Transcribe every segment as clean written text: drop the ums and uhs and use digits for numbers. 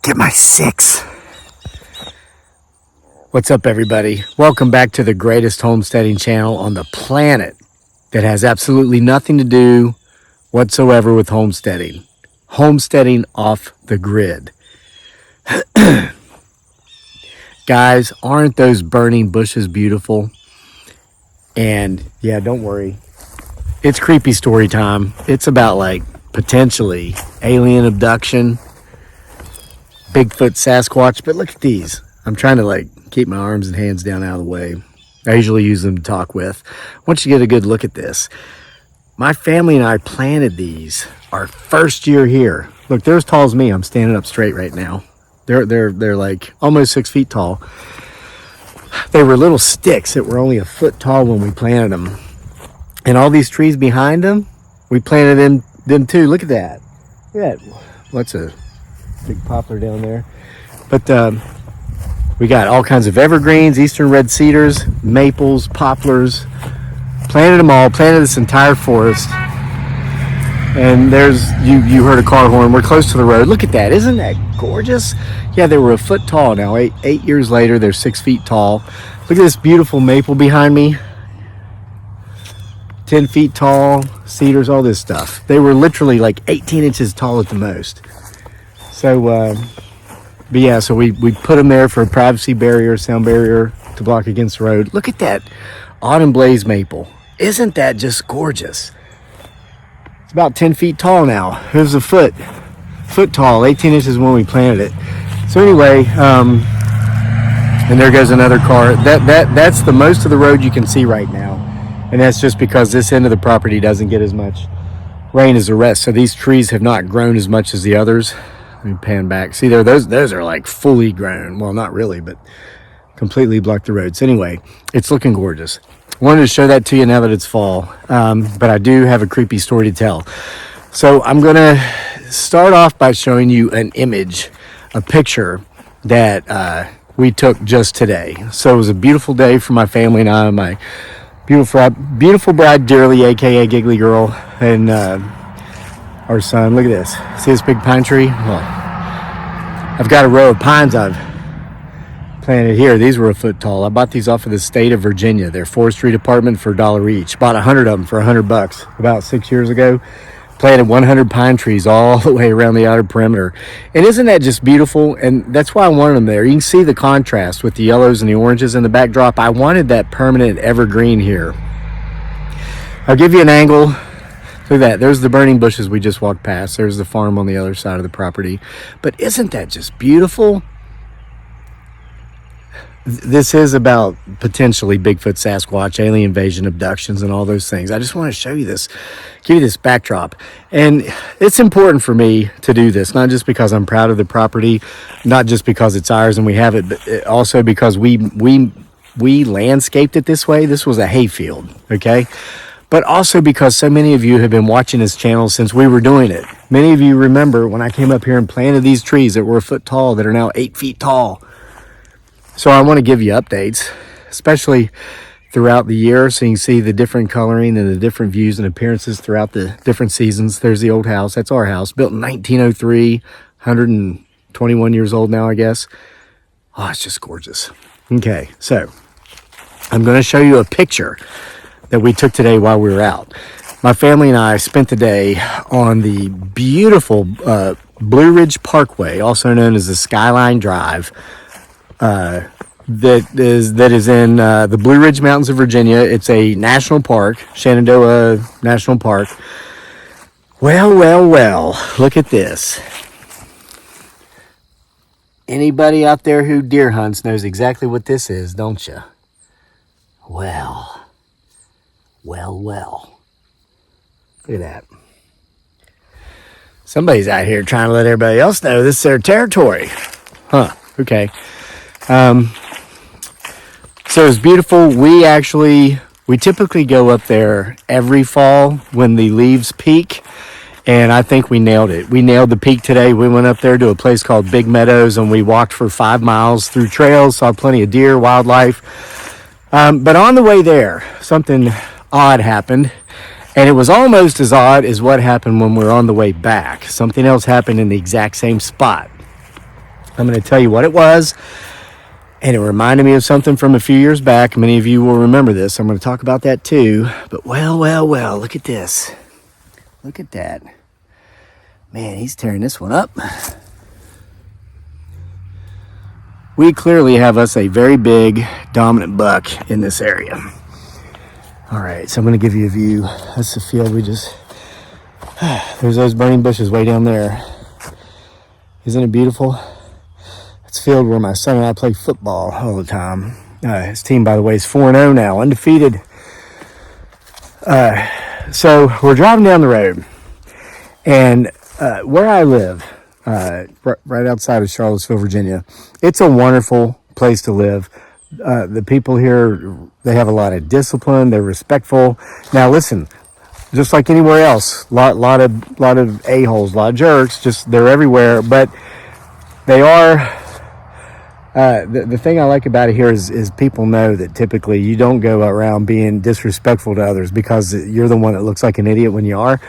Look at my 6. What's up, everybody? Welcome back to the greatest homesteading channel on the planet that has absolutely nothing to do whatsoever with homesteading. Homesteading off the grid. Guys, aren't those burning bushes beautiful? And yeah, don't worry. It's creepy story time. It's about like potentially alien abduction, Bigfoot, Sasquatch, but look at these. I'm trying to like keep my arms and hands down out of the way. I usually use them to talk with. Once you get a good look at this, my family and I planted these our first year here. Look, they're as tall as me. I'm standing up straight right now. They're like almost 6 feet tall. They were little sticks that were only a foot tall when we planted them. And all these trees behind them, we planted them too. Look at that. Look at that. What's a big poplar down there? But we got all kinds of evergreens, eastern red cedars, maples, poplars. Planted them all, planted this entire forest. And there's, you heard a car horn. We're close to the road. Look at that. Isn't that gorgeous? Yeah, they were a foot tall now. Eight years later, they're 6 feet tall. Look at this beautiful maple behind me. 10 feet tall, cedars, all this stuff. They were literally like 18 inches tall at the most. So, but yeah, so we put them there for a privacy barrier, sound barrier to block against the road. Look at that autumn blaze maple. Isn't that just gorgeous? It's about 10 feet tall now. It was a foot tall, 18 inches when we planted it. So anyway, and there goes another car. That's the most of the road you can see right now. And that's just because this end of the property doesn't get as much rain as the rest. So these trees have not grown as much as the others. Let me pan back. See there, those are like fully grown. Well, not really, but completely blocked the road. So anyway, it's looking gorgeous. Wanted to show that to you now that it's fall. But I do have a creepy story to tell. So I'm going to start off by showing you an image, a picture that we took just today. So it was a beautiful day for my family and I, my beautiful bride Dearly, aka Giggly Girl, and our son. Look at this. See this big pine tree? Well, I've got a row of pines I've planted here. These were a foot tall. I bought these off of the state of Virginia. Their forestry department for $1 each. Bought 100 of them for $100 about 6 years ago. Planted 100 pine trees all the way around the outer perimeter. And isn't that just beautiful? And that's why I wanted them there. You can see the contrast with the yellows and the oranges in the backdrop. I wanted that permanent evergreen here. I'll give you an angle. Look at that. There's the burning bushes we just walked past. There's the farm on the other side of the property. But isn't that just beautiful? This is about potentially Bigfoot, Sasquatch, alien invasion, abductions, and all those things. I just want to show you this, give you this backdrop. And it's important for me to do this, not just because I'm proud of the property, not just because it's ours and we have it, but also because we landscaped it this way. This was a hayfield, okay? But also because so many of you have been watching this channel since we were doing it. Many of you remember when I came up here and planted these trees that were a foot tall that are now 8 feet tall. So I want to give you updates, especially throughout the year, so you can see the different coloring and the different views and appearances throughout the different seasons. There's the old house. That's our house, built in 1903, 121 years old now, I guess. Oh, it's just gorgeous. Okay, so I'm going to show you a picture that we took today while we were out. My family and I spent the day on the beautiful Blue Ridge Parkway, also known as the Skyline Drive, that is in the Blue Ridge Mountains of Virginia. It's a national park, Shenandoah National Park. Well, look at this. Anybody out there who deer hunts knows exactly what this is, don't you? Well. Look at that. Somebody's out here trying to let everybody else know this is their territory. Huh, okay. So it's beautiful. We typically go up there every fall when the leaves peak, and I think we nailed it. We nailed the peak today. We went up there to a place called Big Meadows, and we walked for 5 miles through trails, saw plenty of deer, wildlife. But on the way there, something odd happened, and it was almost as odd as what happened when we were on the way back. Something else happened in the exact same spot. I'm going to tell you what it was, and it reminded me of something from a few years back. Many of you will remember this. I'm going to talk about that too. But well, look at this. Look at that. Man, he's tearing this one up. We clearly have us a very big, dominant buck in this area. All right, so I'm going to give you a view. That's the field we just... There's those burning bushes way down there. Isn't it beautiful? It's a field where my son and I play football all the time. His team, by the way, is 4-0 now, undefeated. So we're driving down the road, and where I live, right outside of Charlottesville, Virginia, it's a wonderful place to live. The people here, they have a lot of discipline. They're respectful. Now, listen, just like anywhere else, lot of a-holes, a lot of jerks. Just they're everywhere, but they are. The thing I like about it here is people know that typically you don't go around being disrespectful to others because you're the one that looks like an idiot when you are.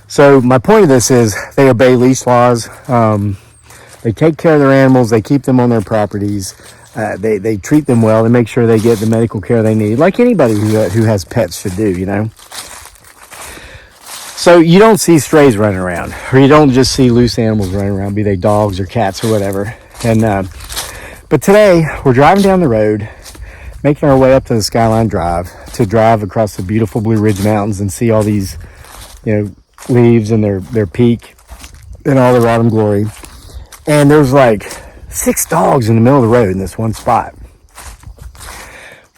So my point of this is they obey leash laws. They take care of their animals. They keep them on their properties. They treat them well. They make sure they get the medical care they need, like anybody who has pets should do, you know. So you don't see strays running around, or you don't just see loose animals running around, be they dogs or cats or whatever. And but today we're driving down the road, making our way up to the Skyline Drive to drive across the beautiful Blue Ridge Mountains and see all these, you know, leaves and their peak and all their autumn glory. And there's like 6 dogs in the middle of the road in this one spot.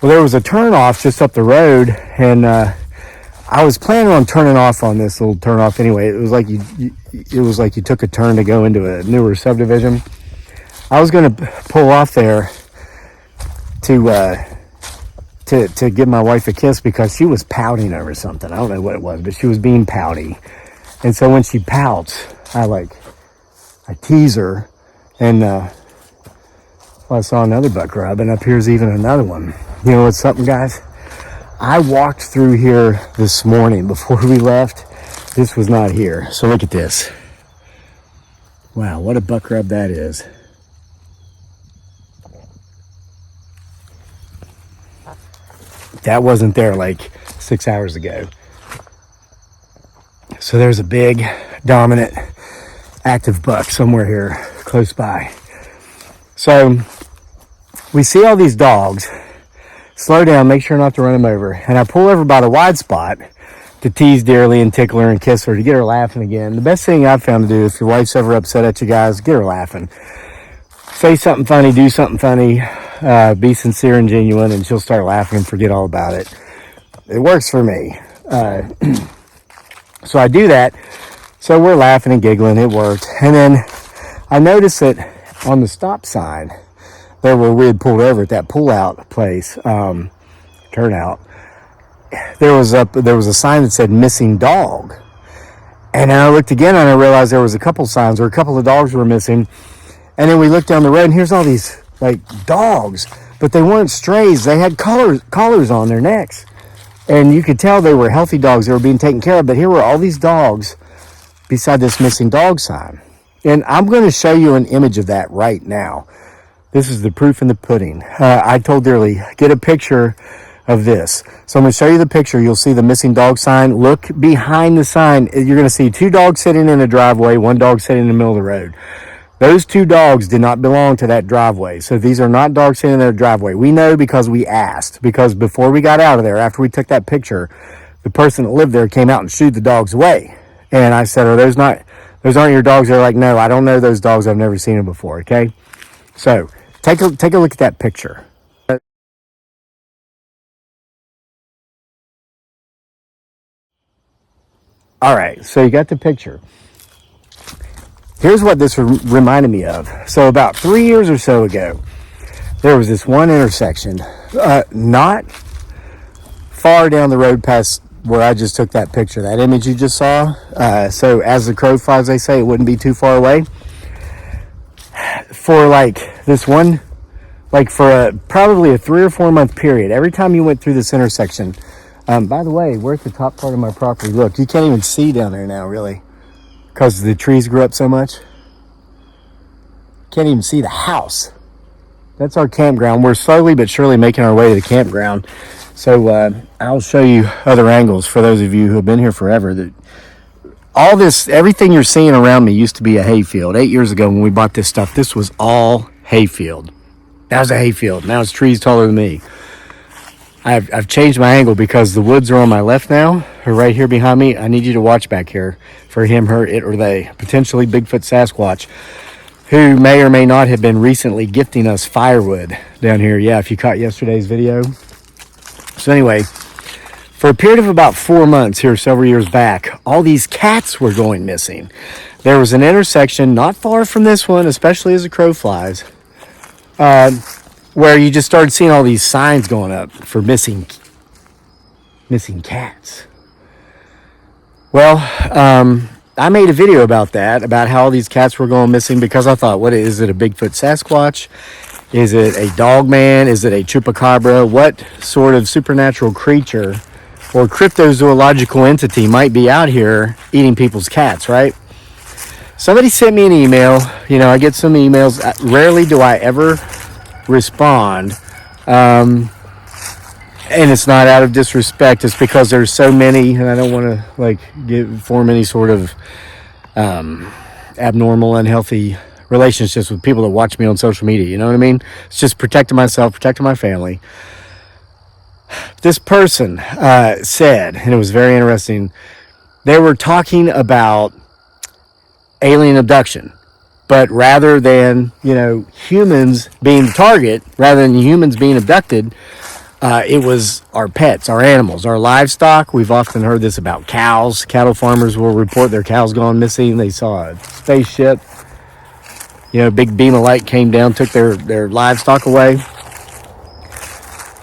Well, there was a turnoff just up the road, and I was planning on turning off on this little turnoff anyway. It was like you took a turn to go into a newer subdivision. I was going to pull off there to give my wife a kiss because she was pouting over something. I don't know what it was, but she was being pouty. And so when she pouts, I tease her, and I saw another buck rub, and up here's even another one. You know what's something, guys? I walked through here this morning before we left. This was not here. So look at this. Wow, what a buck rub that is. That wasn't there like 6 hours ago. So there's a big, dominant, active buck somewhere here close by. So we see all these dogs. Slow down, make sure not to run them over. And I pull over by the wide spot to tease dearly and tickle her and kiss her to get her laughing again. The best thing I've found to do if your wife's ever upset at you guys, get her laughing. Say something funny, do something funny, be sincere and genuine, and she'll start laughing and forget all about it. It works for me. So I do that. So we're laughing and giggling. It worked. And then I noticed that on the stop sign, there where we had pulled over at that pull-out place, turnout, there was a sign that said missing dog. And then I looked again and I realized there was a couple signs where a couple of dogs were missing. And then we looked down the road and here's all these like dogs, but they weren't strays. They had collars on their necks. And you could tell they were healthy dogs. They were being taken care of. But here were all these dogs beside this missing dog sign. And I'm going to show you an image of that right now. This is the proof in the pudding. I told Dearly, get a picture of this. So I'm going to show you the picture. You'll see the missing dog sign. Look behind the sign. You're going to see 2 dogs sitting in a driveway, 1 dog sitting in the middle of the road. Those 2 dogs did not belong to that driveway. So these are not dogs sitting in their driveway. We know because we asked. Because before we got out of there, after we took that picture, the person that lived there came out and shooed the dogs away. And I said, those aren't your dogs? They're like, no, I don't know those dogs. I've never seen them before, okay? So take a look at that picture. All right, so you got the picture. Here's what this reminded me of. So about 3 years or so ago, there was this one intersection, not far down the road past where I just took that picture, that image you just saw. So as the crow flies, they say, it wouldn't be too far away. For like this one, like for probably a 3 or 4 month period, every time you went through this intersection, by the way, we're at the top part of my property. Look, you can't even see down there now, really, because the trees grew up so much. can't even see the house. That's our campground. We're slowly but surely making our way to the campground. So I'll show you other angles for those of you who have been here forever. That all this, everything you're seeing around me used to be a hayfield. 8 years ago when we bought this stuff, this was all hayfield. That was a hayfield. Now it's trees taller than me. I've changed my angle because the woods are on my left now, or right here behind me. I need you to watch back here for him, her, it, or they. Potentially Bigfoot Sasquatch, who may or may not have been recently gifting us firewood down here. Yeah, if you caught yesterday's video. So anyway, for a period of about 4 months here several years back, all these cats were going missing. There was an intersection not far from this one, especially as the crow flies, where you just started seeing all these signs going up for missing cats. Well, I made a video about that, about how all these cats were going missing, because I thought, what is it, a Bigfoot Sasquatch? Is it a dog man? Is it a chupacabra? What sort of supernatural creature or cryptozoological entity might be out here eating people's cats, right? Somebody sent me an email. You know, I get some emails. Rarely do I ever respond. And it's not out of disrespect. It's because there's so many, and I don't want to form any sort of abnormal, unhealthy relationships with people that watch me on social media. You know what I mean? It's just protecting myself, protecting my family. This person said, and it was very interesting, they were talking about alien abduction. But rather than, humans being the target, rather than humans being abducted, it was our pets, our animals, our livestock. We've often heard this about cows. Cattle farmers will report their cows gone missing. They saw a spaceship. A big beam of light came down, took their livestock away.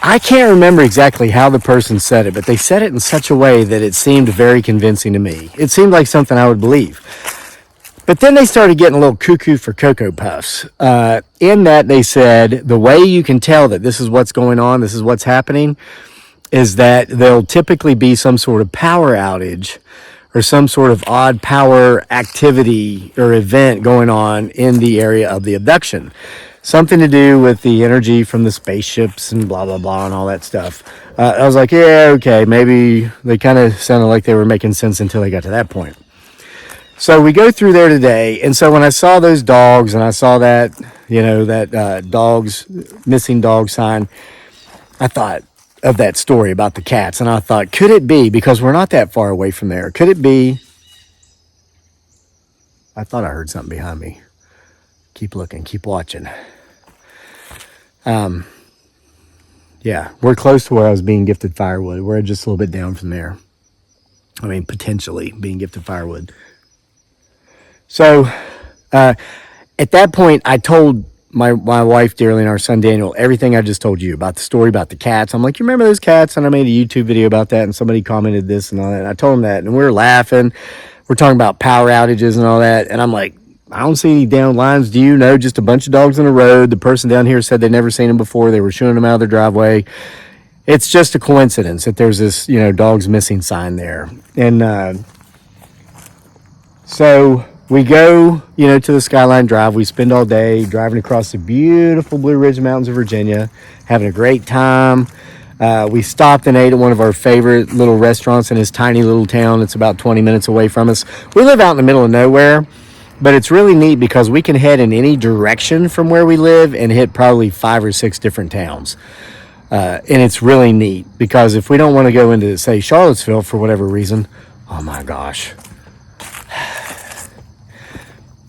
I can't remember exactly how the person said it, but they said it in such a way that it seemed very convincing to me. It seemed like something I would believe. But then they started getting a little cuckoo for Cocoa Puffs. In that they said the way you can tell that this is what's going on, this is what's happening, is that there'll typically be some sort of power outage or some sort of odd power activity or event going on in the area of the abduction. Something to do with the energy from the spaceships and blah, blah, blah, and all that stuff. I was like, yeah, okay, maybe they kind of sounded like they were making sense until they got to that point. So we go through there today, and so when I saw those dogs and I saw that, missing dog sign, I thought of that story about the cats, and I thought, could it be, because we're not that far away from there, could it be, I thought I heard something behind me. Keep looking, keep watching. Yeah, we're close to where I was being gifted firewood. We're just a little bit down from there. I mean, potentially being gifted firewood. So, at that point, I told my wife, Dearly, and our son, Daniel, everything I just told you about the story about the cats. I'm like, you remember those cats? And I made a YouTube video about that, and somebody commented this and all that. And I told them that, and we were laughing. We're talking about power outages and all that. And I'm like, I don't see any down lines. Do you know? Just a bunch of dogs on the road. The person down here said they'd never seen them before. They were shooing them out of their driveway. It's just a coincidence that there's this, dogs missing sign there. And so we go, to the Skyline Drive. We spend all day driving across the beautiful Blue Ridge Mountains of Virginia, having a great time. We stopped and ate at one of our favorite little restaurants in this tiny little town. It's about 20 minutes away from us. We live out in the middle of nowhere, but it's really neat because we can head in any direction from where we live and hit probably 5 or 6 different towns. And it's really neat because if we don't want to go into, say, Charlottesville for whatever reason, oh my gosh.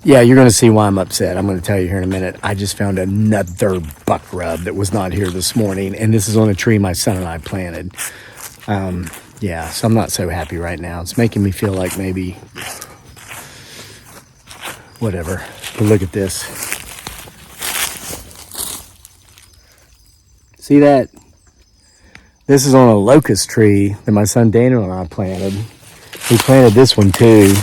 Yeah, you're going to see why I'm upset. I'm going to tell you here in a minute. I just found another buck rub that was not here this morning, and this is on a tree my son and I planted. Yeah, so I'm not so happy right now. It's making me feel like maybe, whatever. But look at this. See that? This is on a locust tree that my son Daniel and I planted. We planted this one too.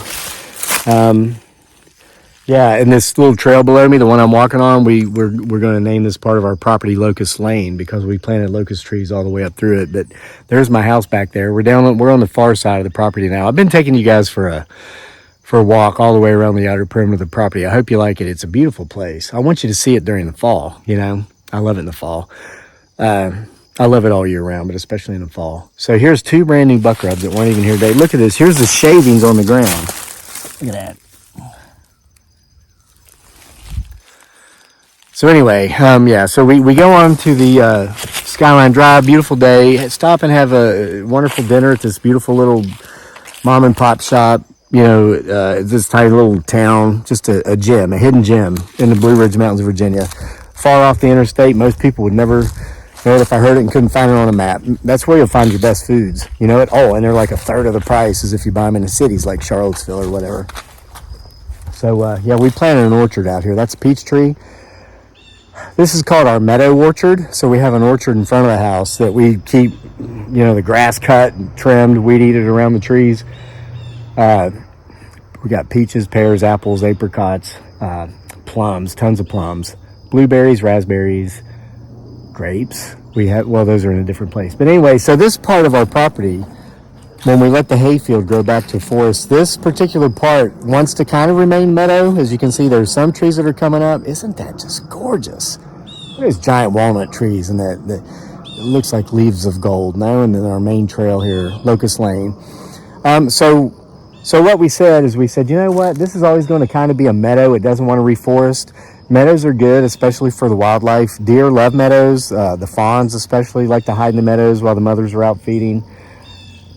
Yeah, and this little trail below me, the one I'm walking on, we're going to name this part of our property Locust Lane because we planted locust trees all the way up through it. But there's my house back there. We're on the far side of the property now. I've been taking you guys for for a walk all the way around the outer perimeter of the property. I hope you like it. It's a beautiful place. I want you to see it during the fall. You know, I love it in the fall. I love it all year round, but especially in the fall. So here's 2 brand new buck rubs that weren't even here today. Look at this. Here's the shavings on the ground. Look at that. So anyway, yeah, so we go on to the Skyline Drive, beautiful day. Stop and have a wonderful dinner at this beautiful little mom and pop shop. You know, this tiny little town, just a gem, a hidden gem in the Blue Ridge Mountains of Virginia. Far off the interstate, most people would never know it if I heard it and couldn't find it on a map. That's where you'll find your best foods. You know it? Oh, and they're like a third of the price as if you buy them in the cities like Charlottesville or whatever. So, yeah, we planted an orchard out here. That's a peach tree. This is called our meadow orchard. So we have an orchard in front of the house that we keep, you know, the grass cut and trimmed, weed eated around the trees. We got peaches, pears, apples, apricots, plums, tons of plums, blueberries, raspberries, grapes. We have, well, those are in a different place. But anyway, so this part of our property, when we let the hayfield grow back to forest, this particular part wants to kind of remain meadow. As you can see, there's some trees that are coming up. Isn't that just gorgeous? There's giant walnut trees, and that it looks like leaves of gold. Now and then our main trail here, Locust Lane. So what we said is, we said, you know what? This is always going to kind of be a meadow. It doesn't want to reforest. Meadows are good, especially for the wildlife. Deer love meadows. The fawns especially like to hide in the meadows while the mothers are out feeding.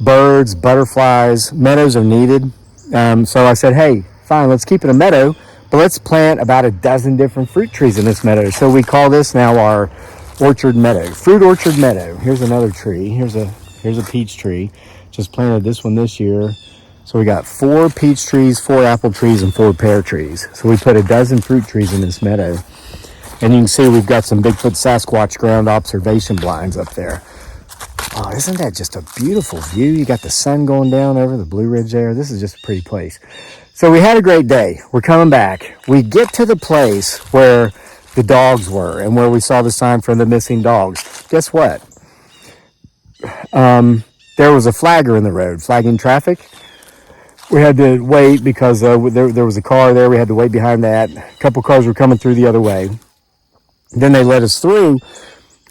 Birds, butterflies, meadows are needed. So I said, hey, fine, let's keep it a meadow, but let's plant about a dozen different fruit trees in this meadow. So we call this now our orchard meadow, fruit orchard meadow. Here's another tree. Here's a peach tree. Just planted this one this year. So we got 4 peach trees, 4 apple trees, and 4 pear trees. So we put a dozen fruit trees in this meadow. And you can see we've got some Bigfoot Sasquatch ground observation blinds up there. Oh, isn't that just a beautiful view? You got the sun going down over the Blue Ridge there. This is just a pretty place. So we had a great day. We're coming back. We get to the place where the dogs were and where we saw the sign for the missing dogs. Guess what? There was a flagger in the road, flagging traffic. We had to wait because there was a car there. We had to wait behind that. A couple cars were coming through the other way. Then they let us through.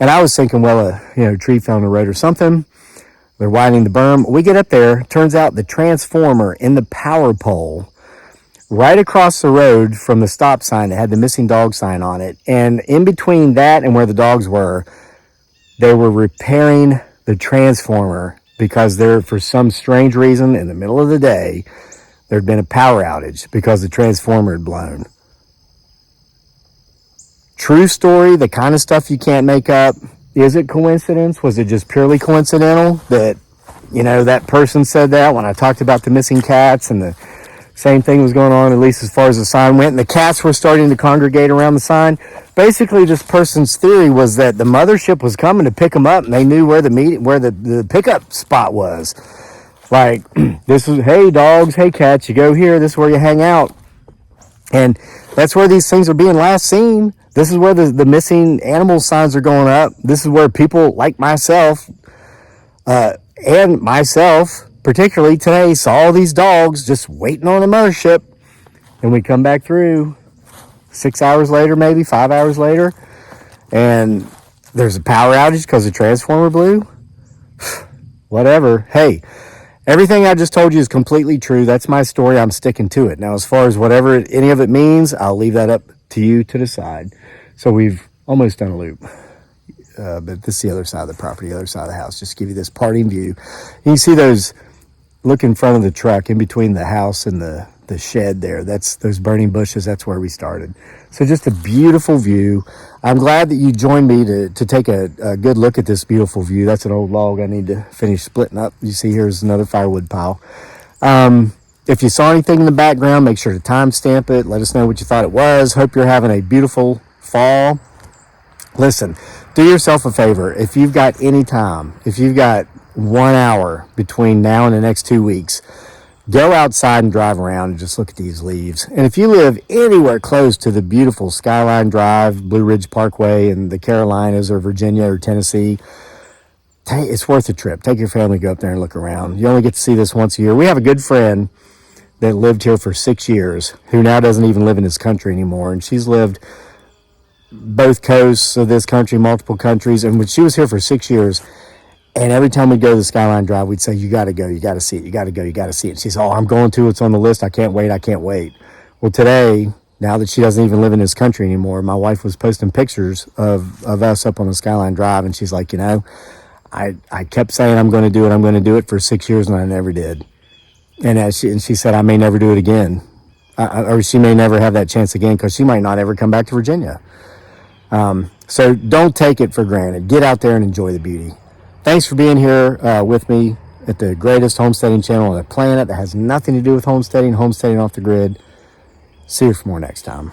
And I was thinking, well, a tree fell in the road or something. They're widening the berm. We get up there. Turns out the transformer in the power pole right across the road from the stop sign that had the missing dog sign on it. And in between that and where the dogs were, they were repairing the transformer because there, for some strange reason, in the middle of the day, there'd been a power outage because the transformer had blown. True story, the kind of stuff you can't make up. Is it coincidence? Was it just purely coincidental that, that person said that when I talked about the missing cats, and the same thing was going on, at least as far as the sign went, and the cats were starting to congregate around the sign? Basically, this person's theory was that the mothership was coming to pick them up, and they knew where the pickup spot was. Like, this is, hey dogs, hey cats, you go here, this is where you hang out. And that's where these things are being last seen. This is where the missing animal signs are going up. This is where people like myself, and myself particularly today, saw all these dogs just waiting on the mothership. And we come back through 6 hours later, maybe 5 hours later, and there's a power outage because the transformer blew. Whatever. Hey, everything I just told you is completely true. That's my story. I'm sticking to it. Now, as far as whatever any of it means, I'll leave that up to you to decide. So we've almost done a loop. But this is the other side of the property, the other side of the house. Just to give you this parting view. You can see those, look in front of the truck, in between the house and the shed there. That's those burning bushes. That's where we started. So just a beautiful view. I'm glad that you joined me to take a good look at this beautiful view. That's an old log I need to finish splitting up. You see here's another firewood pile. If you saw anything in the background, make sure to timestamp it. Let us know what you thought it was. Hope you're having a beautiful fall. Listen, do yourself a favor. If you've got any time, if you've got 1 hour between now and the next 2 weeks, go outside and drive around and just look at these leaves. And if you live anywhere close to the beautiful Skyline Drive, Blue Ridge Parkway in the Carolinas or Virginia or Tennessee, it's worth a trip. Take your family, go up there and look around. You only get to see this once a year. We have a good friend that lived here for 6 years, who now doesn't even live in this country anymore. And she's lived both coasts of this country, multiple countries. And when she was here for 6 years, and every time we go to the Skyline Drive, we'd say, you got to go, you got to see it, you got to go, you got to see it. And she said, oh, I'm going to, it's on the list, I can't wait, I can't wait. Well, today, now that she doesn't even live in this country anymore, my wife was posting pictures of us up on the Skyline Drive, and she's like, you know, I kept saying I'm going to do it for 6 years, and I never did. And she said, I may never do it again. Or she may never have that chance again, because she might not ever come back to Virginia. So don't take it for granted. Get out there and enjoy the beauty. Thanks for being here with me at the greatest homesteading channel on the planet that has nothing to do with homesteading off the grid. See you for more next time.